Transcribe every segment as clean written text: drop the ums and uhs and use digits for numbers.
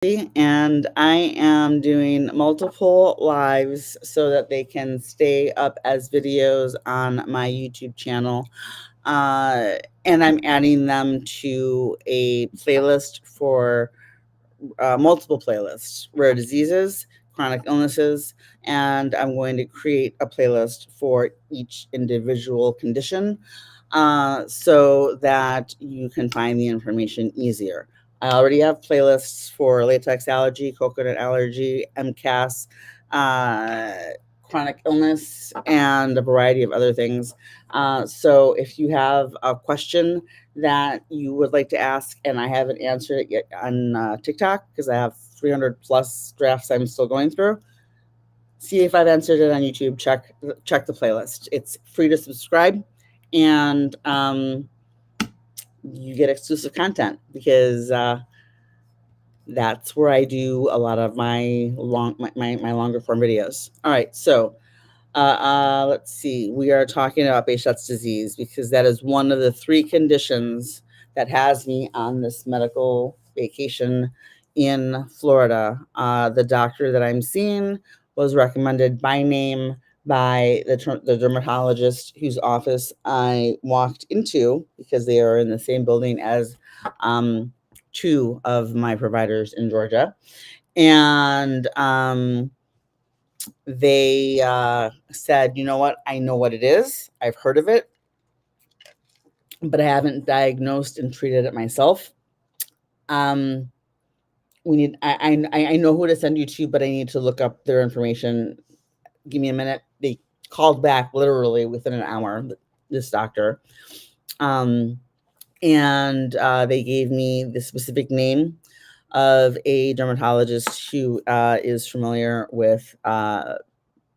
and I am doing multiple lives so that they can stay up as videos on my YouTube channel. Uh, and I'm adding them to a playlist for multiple playlists, rare diseases, chronic illnesses, and I'm going to create a playlist for each individual condition so that you can find the information easier. I already have playlists for latex allergy, coconut allergy, MCAS, uh, chronic illness, and a variety of other things. So if you have a question that you would like to ask, and I haven't answered it yet on TikTok because I have 300 plus drafts I'm still going through. See if I've answered it on YouTube. Check the playlist. It's free to subscribe, and you get exclusive content because that's where I do a lot of my longer form videos. All right, so let's see. We are talking about Behçet's disease because that is one of the three conditions that has me on this medical vacation in Florida. The doctor that I'm seeing was recommended by name by the dermatologist whose office I walked into because they are in the same building as two of my providers in Georgia. And they said, you know what? I know what it is. I've heard of it, but I haven't diagnosed and treated it myself. Um, we need. I know who to send you to, but I need to look up their information. Give me a minute. They called back literally within an hour. This doctor, and they gave me the specific name of a dermatologist who is familiar with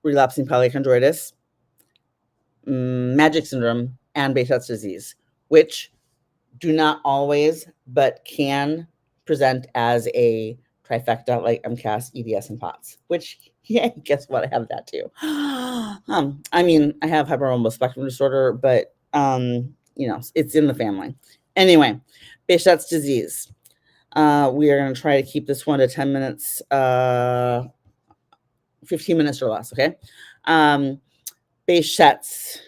relapsing polychondritis, magic syndrome, and Behçet's disease, which do not always, but can present as a trifecta like MCAS, EDS, and POTS, which, yeah, guess what? I have that too. I mean, I have hypermobile spectrum disorder, but, it's in the family. Anyway, Behçet's disease. We are going to try to keep this one to 10 minutes, 15 minutes or less, okay? Behçet's,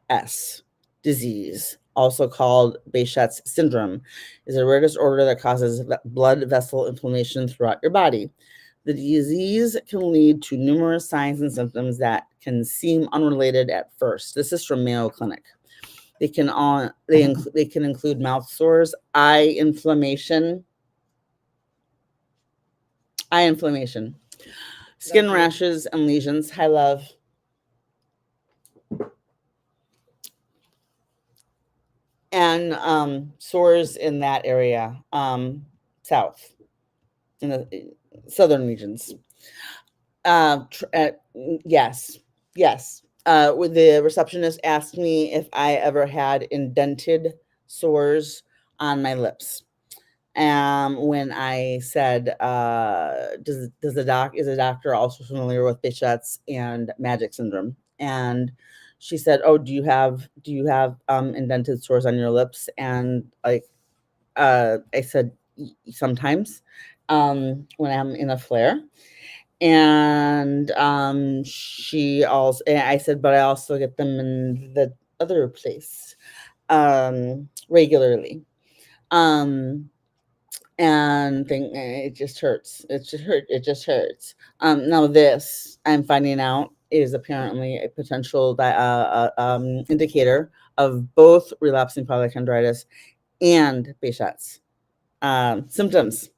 Behcets disease, also called Behçet's syndrome, is a rare disorder that causes blood vessel inflammation throughout your body. The disease can lead to numerous signs and symptoms that can seem unrelated at first. This is from Mayo Clinic. They can include mouth sores, eye inflammation, skin rashes and lesions. Hi, love. And sores in that area, south, in the southern regions. Yes. With the receptionist asked me if I ever had indented sores on my lips. When I said, is the doctor also familiar with Behçet's and magic syndrome? And she said, oh, do you have indented sores on your lips? And like, I said, sometimes, when I'm in a flare. And I said, but I also get them in the other place, regularly. And it just hurts. It just hurts. Now this I'm finding out is apparently a potential indicator of both relapsing polychondritis and Behçet's symptoms.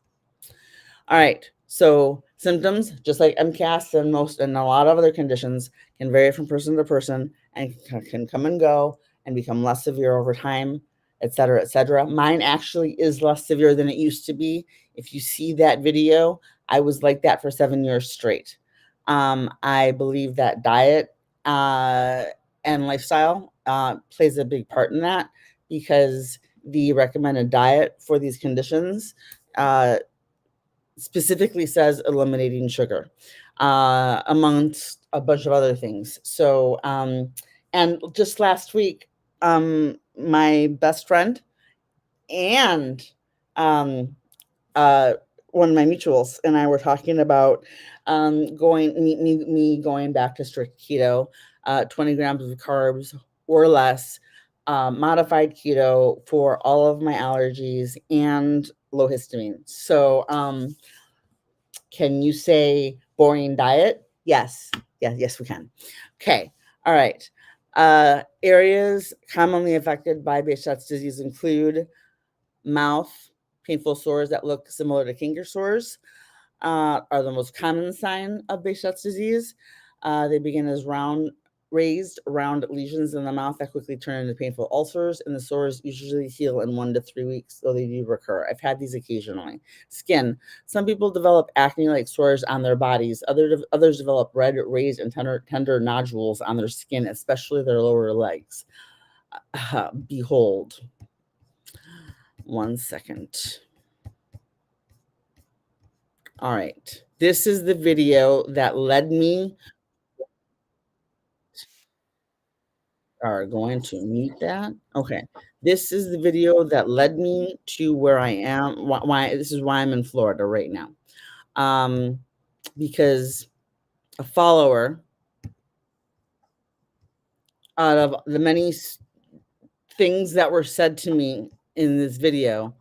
All right, so symptoms, just like MCAS and a lot of other conditions, can vary from person to person and can come and go and become less severe over time, et cetera, et cetera. Mine actually is less severe than it used to be. If you see that video, I was like that for 7 years straight. I believe that diet and lifestyle plays a big part in that because the recommended diet for these conditions specifically says eliminating sugar, amongst a bunch of other things. So, and just last week, my best friend and um, uh, one of my mutuals and I were talking about me going back to strict keto, 20 grams of carbs or less, modified keto for all of my allergies and low histamine. So, can you say boring diet? Yes. Yes, we can. Okay. All right. Areas commonly affected by Behçet's disease include mouth, painful sores that look similar to canker sores, are the most common sign of Behçet's disease. They begin as raised round lesions in the mouth that quickly turn into painful ulcers, and the sores usually heal in 1 to 3 weeks, though they do recur. I've had these occasionally. Skin. Some people develop acne-like sores on their bodies. Others develop red, raised, and tender nodules on their skin, especially their lower legs. Behold. 1 second. All right. This is the video that led me are going to mute that. Okay. This is the video that led me to where I am. Why this is why I'm in Florida right now. Because a follower out of the many things that were said to me in this video,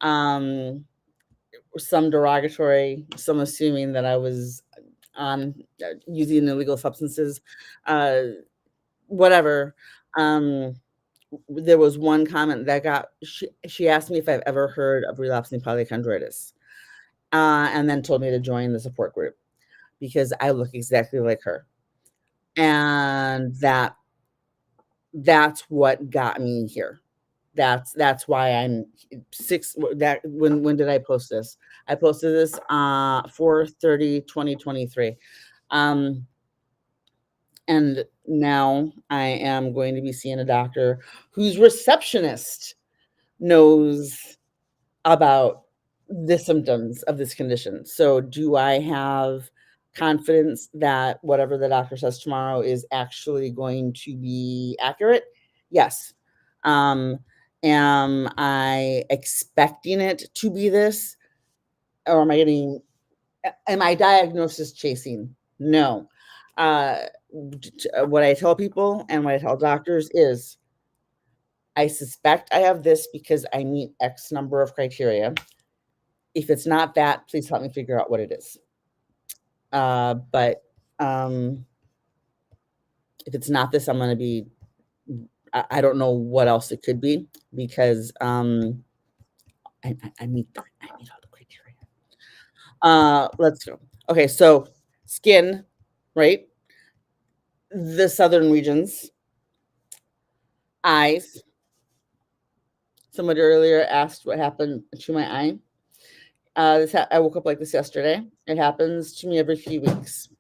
some derogatory, some assuming that I was using illegal substances, uh, whatever. Um, there was one comment that she asked me if I've ever heard of relapsing polychondritis, and then told me to join the support group because I look exactly like her, and that's what got me here. That's why I'm six. That when did I post this? I posted this 4/30/2023. Um, and now I am going to be seeing a doctor whose receptionist knows about the symptoms of this condition. So, do I have confidence that whatever the doctor says tomorrow is actually going to be accurate? Yes. Um, am I expecting it to be this, or am I diagnosis chasing? No. Uh, what I tell people and what I tell doctors is I suspect I have this because I meet X number of criteria. If it's not that, please help me figure out what it is. But if it's not this, I'm going to be, I don't know what else it could be because I meet all the criteria. Let's go. Okay, so skin, right? The southern regions, eyes. Somebody earlier asked what happened to my eye. I woke up like this yesterday. It happens to me every few weeks.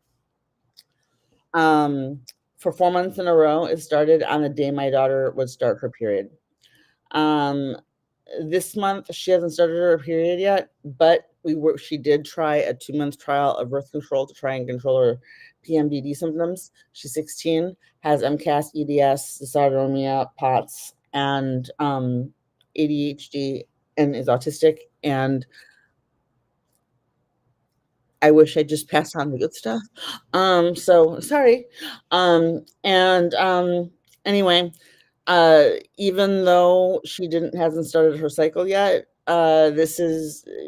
For 4 months in a row, it started on the day my daughter would start her period. This month she hasn't started her period yet, but she did try a 2-month trial of birth control to try and control her PMDD symptoms. She's 16, has MCAS, EDS, dysautonomia, POTS, and ADHD, and is autistic. And I wish I just passed on the good stuff. So sorry. Anyway, even though she hasn't started her cycle yet,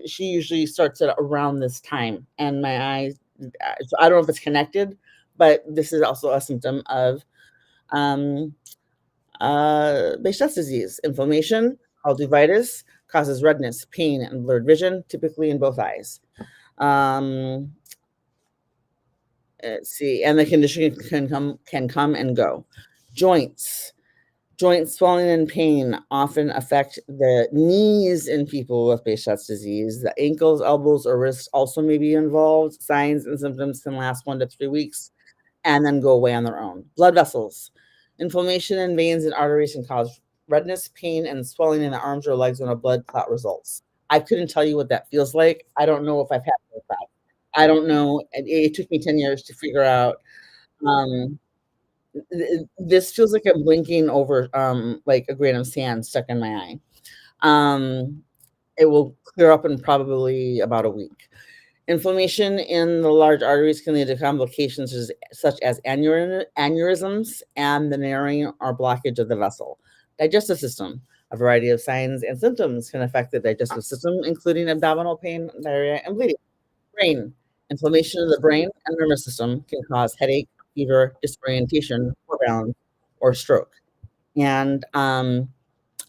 she usually starts at around this time, and my eyes. So I don't know if it's connected, but this is also a symptom of Behçet's disease. Inflammation, uveitis, causes redness, pain, and blurred vision, typically in both eyes. Let's see, and the condition can come and go. Joint swelling and pain often affect the knees in people with Behçet's disease. The ankles, elbows, or wrists also may be involved. Signs and symptoms can last 1 to 3 weeks and then go away on their own. Blood vessels. Inflammation in veins and arteries can cause redness, pain, and swelling in the arms or legs when a blood clot results. I couldn't tell you what that feels like. I don't know if I've had that. I don't know. It took me 10 years to figure out. This feels like I'm blinking over like a grain of sand stuck in my eye. It will clear up in probably about a week. Inflammation in the large arteries can lead to complications such as aneurysms and the narrowing or blockage of the vessel. Digestive system. A variety of signs and symptoms can affect the digestive system, including abdominal pain, diarrhea, and bleeding. Brain. Inflammation of the brain and nervous system can cause headache, fever, disorientation, poor balance, or stroke. And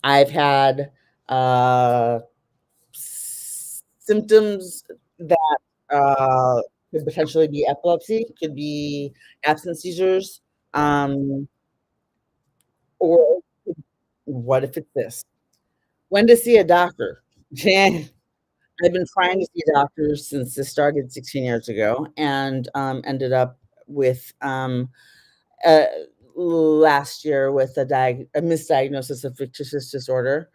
I've had symptoms that could potentially be epilepsy, could be absent seizures, um, or what if it's this? When to see a doctor? I've been trying to see doctors since this started 16 years ago, and ended up with uh, last year with a misdiagnosis of fictitious disorder,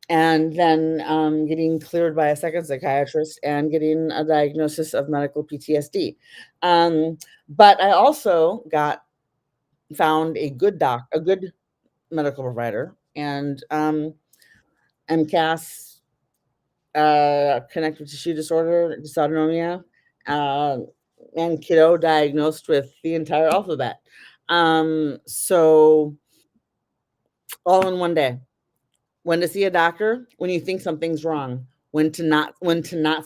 and then getting cleared by a second psychiatrist and getting a diagnosis of medical PTSD. But I also found a good medical provider, and MCAS, connective tissue disorder, dysautonomia, uh, and kiddo diagnosed with the entire alphabet. So all in one day. When to see a doctor, when you think something's wrong, when to not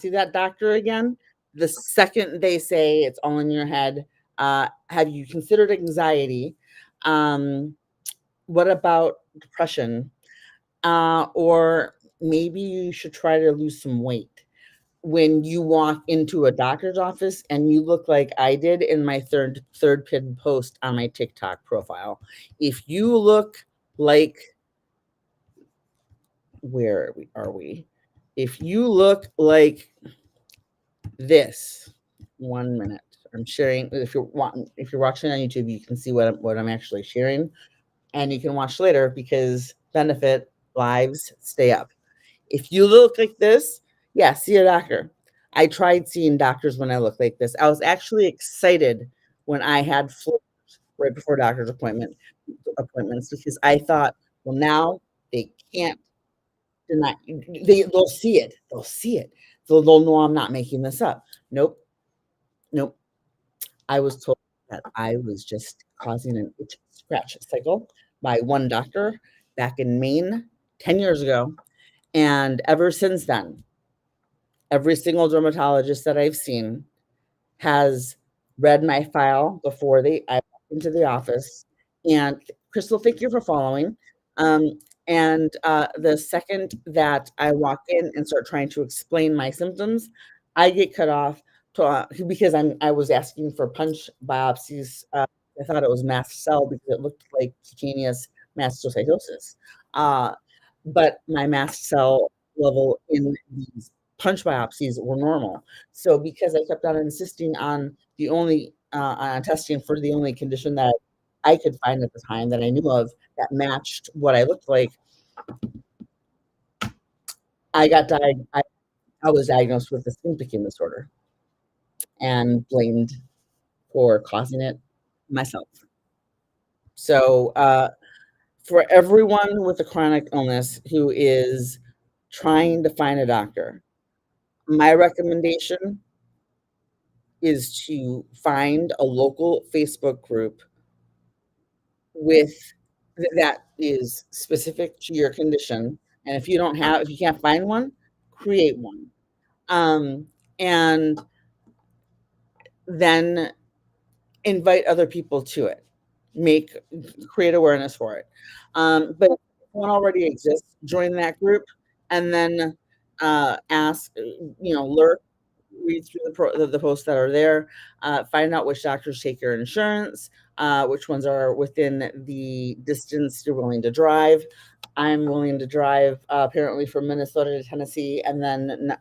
see that doctor again, the second they say it's all in your head. Have you considered anxiety? Um, what about depression? Or maybe you should try to lose some weight. When you walk into a doctor's office and you look like I did in my third pinned post on my TikTok profile, if you look like, where are we? If you look like this, 1 minute. I'm sharing. If you're watching on YouTube, you can see what I'm actually sharing, and you can watch later because benefit lives stay up. If you look like this, yeah, see a doctor. I tried seeing doctors when I looked like this. I was actually excited when I had flu right before doctor's appointments because I thought, well, now they can't deny. They'll see it. They'll see it. They'll know I'm not making this up. Nope. Nope. I was told that I was just causing an itch scratch cycle by one doctor back in Maine 10 years ago. And ever since then, every single dermatologist that I've seen has read my file before I walk into the office. And Crystal, thank you for following. And the second that I walk in and start trying to explain my symptoms, I get cut off because I was asking for punch biopsies. I thought it was mast cell because it looked like cutaneous mastocytosis. Uh, but my mast cell level in these punch biopsies were normal. So because I kept on insisting on the only on testing for the only condition that I could find at the time that I knew of that matched what I looked like, I got I was diagnosed with a skin picking disorder and blamed for causing it myself. So for everyone with a chronic illness who is trying to find a doctor, my recommendation is to find a local Facebook group with that is specific to your condition. And if you can't find one, create one. Um, and then invite other people to it. Create awareness for it. But if one already exists, join that group and then ask, lurk, read through the posts that are there, find out which doctors take your insurance, which ones are within the distance you're willing to drive. I'm willing to drive apparently from Minnesota to Tennessee, and then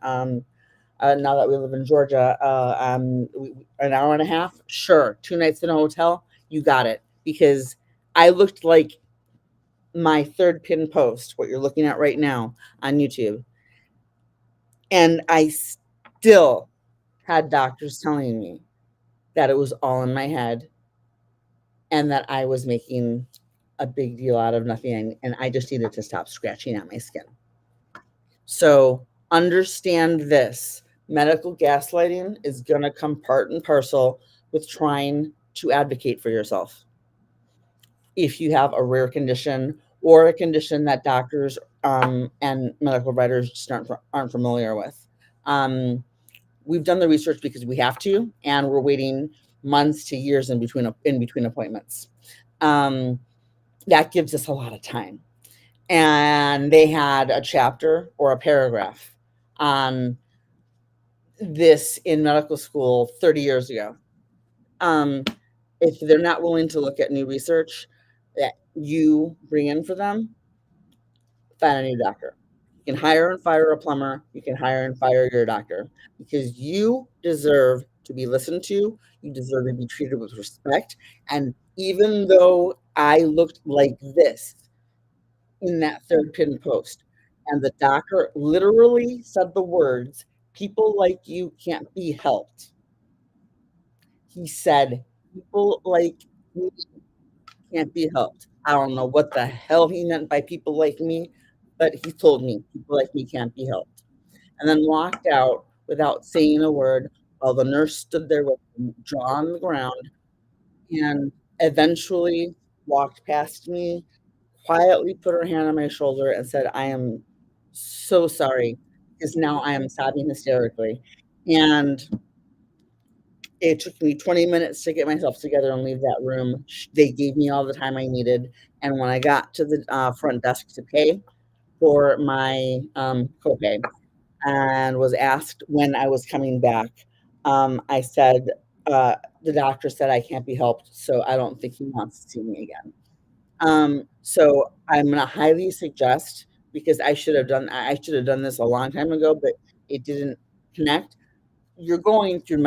now that we live in Georgia, an hour and a half. Sure, 2 nights in a hotel, you got it. Because I looked like my third pin post, what you're looking at right now on YouTube, and I still had doctors telling me that it was all in my head and that I was making a big deal out of nothing, and I just needed to stop scratching at my skin. So understand this: medical gaslighting is going to come part and parcel with trying to advocate for yourself. If you have a rare condition or a condition that doctors and medical providers just aren't familiar with. We've done the research because we have to, and we're waiting months to years in between appointments. That gives us a lot of time. And they had a chapter or a paragraph on this in medical school 30 years ago. If they're not willing to look at new research that you bring in for them, find a new doctor. You can hire and fire a plumber. You can hire and fire your doctor, because you deserve to be listened to. You deserve to be treated with respect. And even though I looked like this in that third pin post, and the doctor literally said the words, "People like you can't be helped." He said, "People like me can't be helped." I don't know what the hell he meant by people like me, but he told me people like me can't be helped. And then walked out without saying a word while the nurse stood there with him, jaw on the ground, and eventually walked past me, quietly put her hand on my shoulder and said, "I am so sorry," because now I am sobbing hysterically. And it took me 20 minutes to get myself together and leave that room. They gave me all the time I needed. And when I got to the front desk to pay for my copay and was asked when I was coming back, I said, the doctor said I can't be helped, so I don't think he wants to see me again. So I'm gonna highly suggest, because I should have done this a long time ago, but it didn't connect. You're going through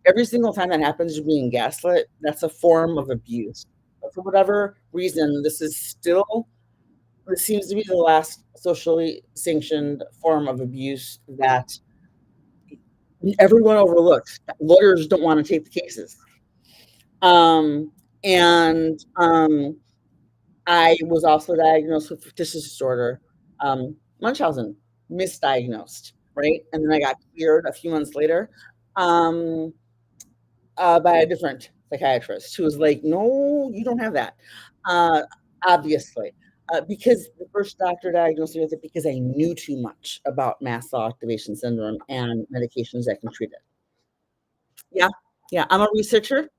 every single time that happens, you're being gaslit. That's a form of abuse. But for whatever reason, this seems to be the last socially sanctioned form of abuse that everyone overlooks. Lawyers don't want to take the cases. Um, and I was also diagnosed with fictitious disorder, Munchausen, misdiagnosed, right? And then I got cleared a few months later, um, by a different psychiatrist who was like, "No, you don't have that." Uh, Obviously, because the first doctor diagnosed me with it because I knew too much about mast cell activation syndrome and medications that can treat it. Yeah, yeah, I'm a researcher.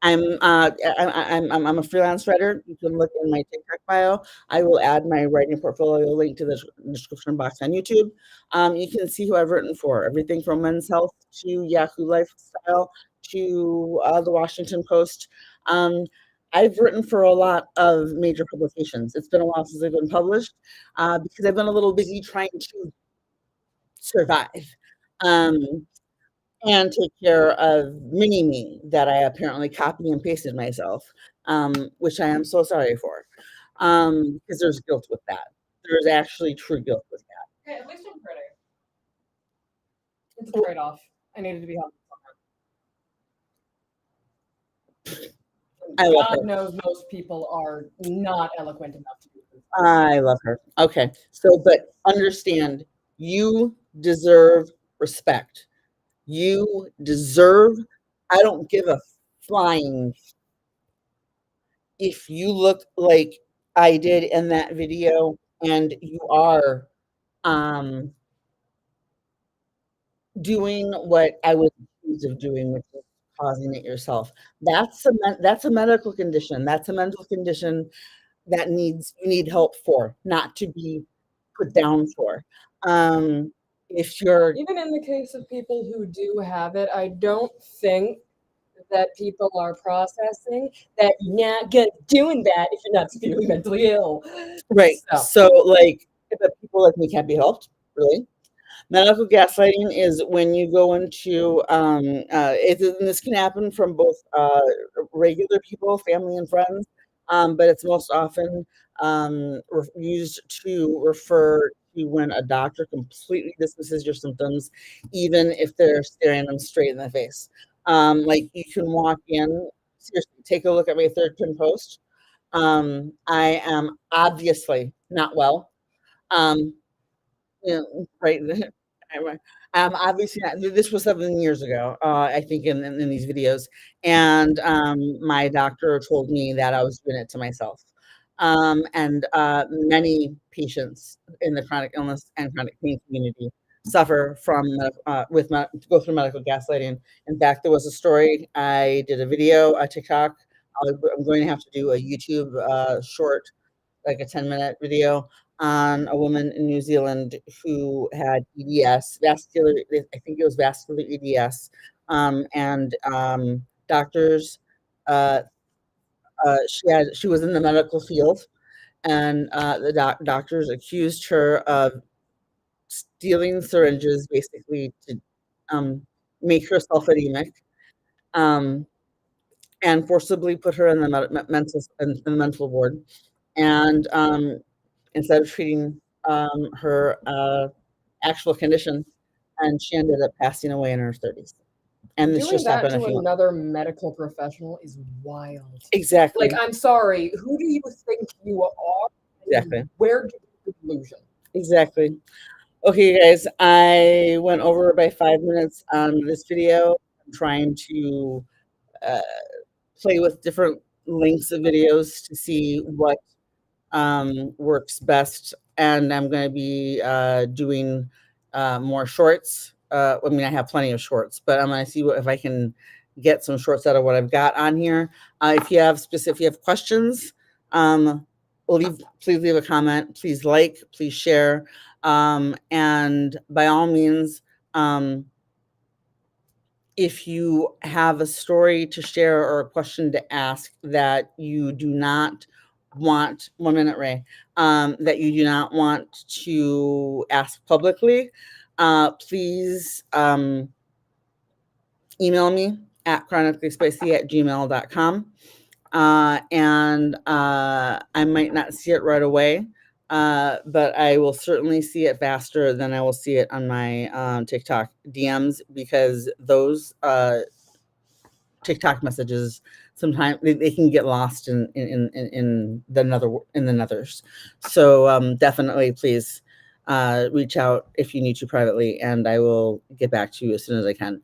I'm a freelance writer. You can look in my TikTok bio. I will add my writing portfolio link to the description box on YouTube. You can see who I've written for, everything from Men's Health to Yahoo Lifestyle to the Washington Post. Um, I've written for a lot of major publications. It's been a while since I've been published because I've been a little busy trying to survive. Um, and take care of mini me that I apparently copy and pasted myself, which I am so sorry for, because there's guilt with that. There's actually true guilt with that. Okay, at least I'm pretty. It's a trade-off. I needed to be helped. I love God her. knows most people are not eloquent enough to do this. I love her. Okay, so but understand, you deserve respect. You deserve. I don't give a flying if you look like I did in that video and you are um doing what I was accused of doing, which is causing it yourself. That's a medical condition. That's a mental condition that you need help for, not to be put down for. If you're Even in the case of people who do have it, I don't think that people are processing that you're not good at doing that if you're not severely mentally ill. right, So, so like, if people like me can't be helped, really. Medical gaslighting is when you go into, and this can happen from both regular people, family, and friends, but it's most often used to refer to when a doctor completely dismisses your symptoms, even if they're staring them straight in the face. Like you can walk in, seriously, take a look at my third pin post. I am obviously not well. Um, Yeah, right. Obviously, this was 7 years ago, I think in these videos, and, my doctor told me that I was doing it to myself. And, many patients in the chronic illness and chronic pain community suffer from, go through medical gaslighting. In fact, there was a story, I did a video, a TikTok. I'm going to have to do a YouTube, short, like a 10-minute video on a woman in New Zealand who had EDS, vascular, I think it was vascular EDS. And doctors, uh, she was in the medical field, and the doctors accused her of stealing syringes basically to um, make herself anemic. Um, and forcibly put her in the in the mental ward. And instead of treating her actual condition, and she ended up passing away in her 30s. And this Doing just that happened a to few months. another medical professional is wild. Like, Exactly. I'm sorry, who do you think you are? Exactly. Where do you get the delusion? Exactly. Okay, guys, I went over by 5 minutes on this video. I'm trying to uh, play with different links of videos to see what works best. And I'm going to be doing more shorts. I mean, I have plenty of shorts, but I'm going to see if I can get some shorts out of what I've got on here. If you have questions, um, please leave a comment. Please like, please share, and by all means, um, if you have a story to share or a question to ask that you do not want, 1 minute, Ray, that you do not want to ask publicly, please email me at chronicallyspicy@gmail.com. And I might not see it right away, but I will certainly see it faster than I will see it on my TikTok DMs, because those TikTok messages sometimes they can get lost in the nethers. So definitely, please reach out if you need to privately, and I will get back to you as soon as I can.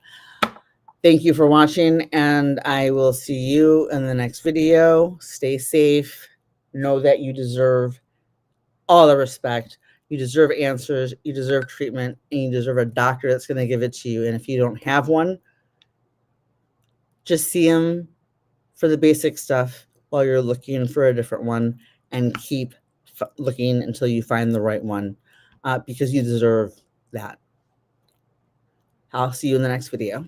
Thank you for watching, and I will see you in the next video. Stay safe. Know that you deserve all the respect. You deserve answers. You deserve treatment, and you deserve a doctor that's going to give it to you. And if you don't have one, just see him for the basic stuff while you're looking for a different one, and keep looking until you find the right one, because you deserve that. I'll see you in the next video.